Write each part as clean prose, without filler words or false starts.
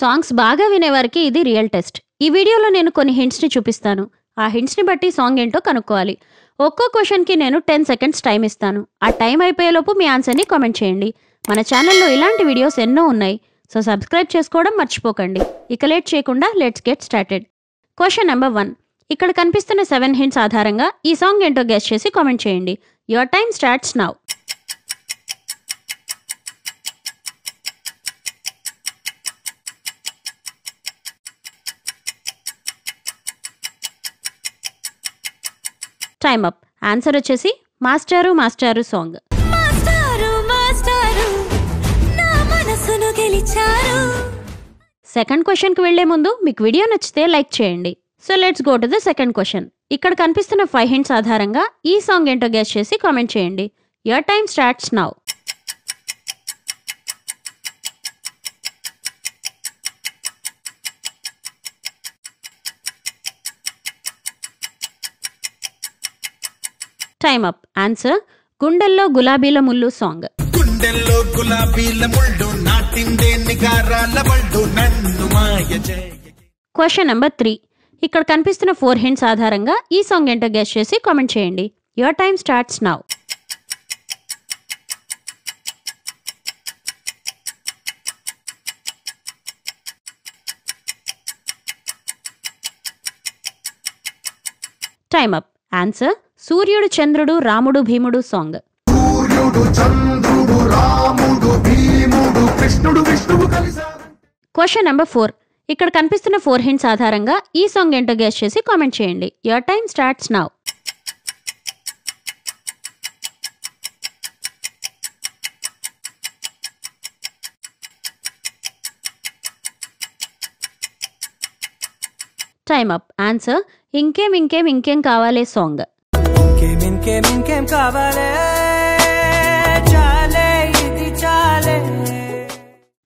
Songs బాగా వినేవారికి ఇది real test. ఈ వీడియోలో నేను కొన్ని హింట్స్ని చూపిస్తాను. ఆ హింట్స్ని బట్టి సాంగ్ ఏంటో కనుక్కోవాలి. ఒక్కో క్వశ్చన్కి నేను 10 సెకండ్స్ టైం ఇస్తాను. ఆ టైం అయిపోయేలోపు మీ ఆన్సర్ని కామెంట్ చేయండి. మన ఛానల్లో ఇలాంటి వీడియోస్ ఎన్నో ఉన్నాయి. సో సబ్స్క్రైబ్ చేసుకోవడం మర్చిపోకండి. ఇక లేట్ చేయకుండా let's get started. Question number 1. ఇక్కడ కనిపిస్తున్న 7 హింట్స్ ఆధారంగా ఈ సాంగ్ ఏంటో గెస్ చేసి కామెంట్ చేయండి. Your time starts now. Time up. Answer వచ్చేసి మాస్టారు మాస్టారు సాంగ్. సెకండ్ క్వశ్చన్కి వెళ్లే ముందు మీకు వీడియో నచ్చితే లైక్ చేయండి. So let's go to the second question. ఇక్కడ కనిపిస్తున్న 5 హింట్స్ ఆధారంగా ఈ సాంగ్ ఏంటో గెస్ చేసి కామెంట్ చేయండి. Your time starts now. Time up. Answer గుండెల్లో గులాబీల ముళ్ళు సాంగ్. గుండెల్లో గులాబీల ముళ్ళు నాటిందే నిగారాల బళ్ళు నన్ను మాయ చేయ. Question number 3. ఇక్కడ కనిపిస్తున్న 4 హింట్స్ ఆధారంగా ఈ సాంగ్ ఏంటో గెస్ చేసి కామెంట్ చేయండి. Your time starts now. Time up. Answer సూర్యుడు చంద్రుడు రాముడు భీముడు సాంగ్. Question number 4. ఇక్కడ కనిపిస్తున్న 4 హింట్స్ ఆధారంగా ఈ సాంగ్ ఏంటో గెస్ చేసి కామెంట్ చేయండి. Your time starts now. Time up. Answer ఇంకేం ఇంకేం ఇంకేం కావాలే సాంగ్.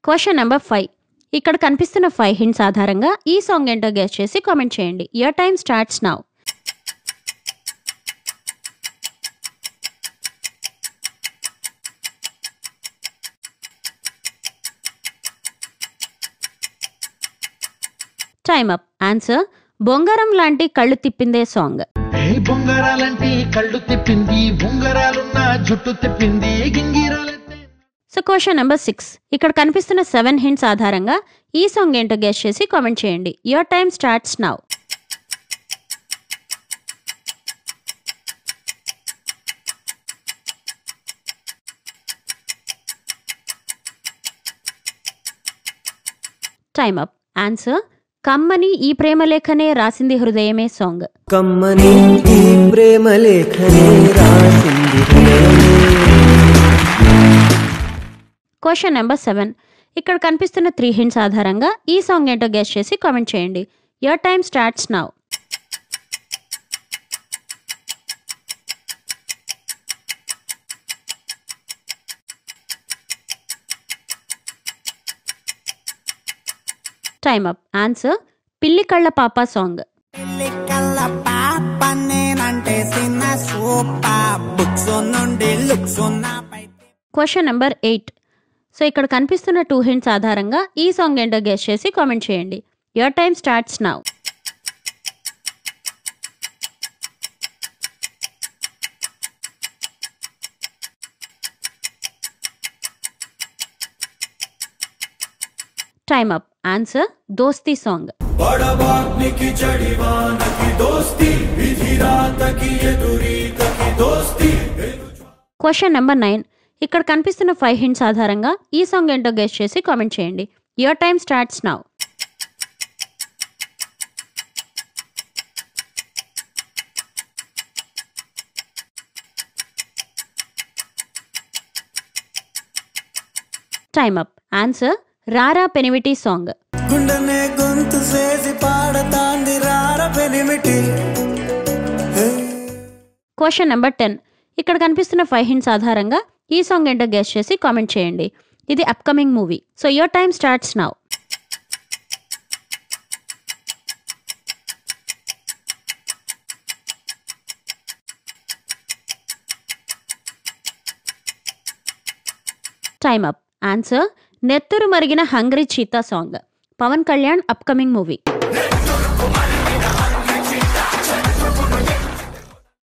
Question number 5. ఇక్కడ కనిపిస్తున్న 5 హింట్స్ ఆధారంగా ఈ సాంగ్ ఏంటో గెస్ చేసి కామెంట్ చేయండి. Your time starts now. Time up. Answer బొంగరం లాంటి కళ్ళు తిప్పిందే సాంగ్. బొంగరాలంటి కళ్ళు తిప్పింది బొంగరాలున్న జుట్టు తిప్పింది గింగిరాలంటే. So question number 6. ఇక్కడ కనిపిస్తున్న 7 హింట్స్ ఆధారంగా ఈ సాంగ్ ఏంటో గెస్ చేసి కామెంట్ చేయండి. Your time starts now. Time up. Answer కమ్మని ఈ ప్రేమలేఖనే రాసింది హృదయమే సాంగ్. కమ్మని ఈ ప్రేమలేఖనే రాసింది హృదయమే. Question number 7. ఇక్కడ కనిపిస్తున్న 3 హింట్స్ ఆధారంగా ఈ సాంగ్ ఏంటో గెస్ చేసి కామెంట్ చేయండి. Your time starts now. Time up. Answer పిల్లి కళ్ళ పాప సాంగ్. Question number 8. సో ఇక్కడ కనిపిస్తున్న 2 హింట్స్ ఆధారంగా ఈ సాంగ్ ఏంటో గెస్ చేసి కామెంట్ చేయండి. Your time starts now. Time up. Answer Dosti song. Question number 9. ఇక్కడ కనిపిస్తున్న 5 హింట్స్ ఆధారంగా ఈ సాంగ్ ఏంటో గెస్ చేసి కామెంట్ చేయండి. Your time starts now. Time up. Answer రారా పెనిమిటి సాంగ్. Question number 10. ఇక్కడ కనిపిస్తున్న 5 హింట్స్ ఆధారంగా ఈ సాంగ్ ఏంటో గెస్ చేసి కామెంట్ చేయండి. ఇది upcoming movie. So your time starts now. Time up. Answer నెత్తురు మరిగిన hungry cheetah song. Pawan Kalyan upcoming movie.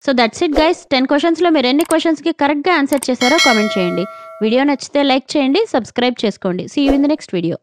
So that's it guys. 10 క్వశ్చన్స్లో మీరు ఎన్ని క్వశ్చన్స్కి కరెక్ట్గా ఆన్సర్ చేశారో కామెంట్ చేయండి. వీడియో నచ్చితే లైక్ చేయండి, సబ్స్క్రైబ్ చేసుకోండి. See you in the next video.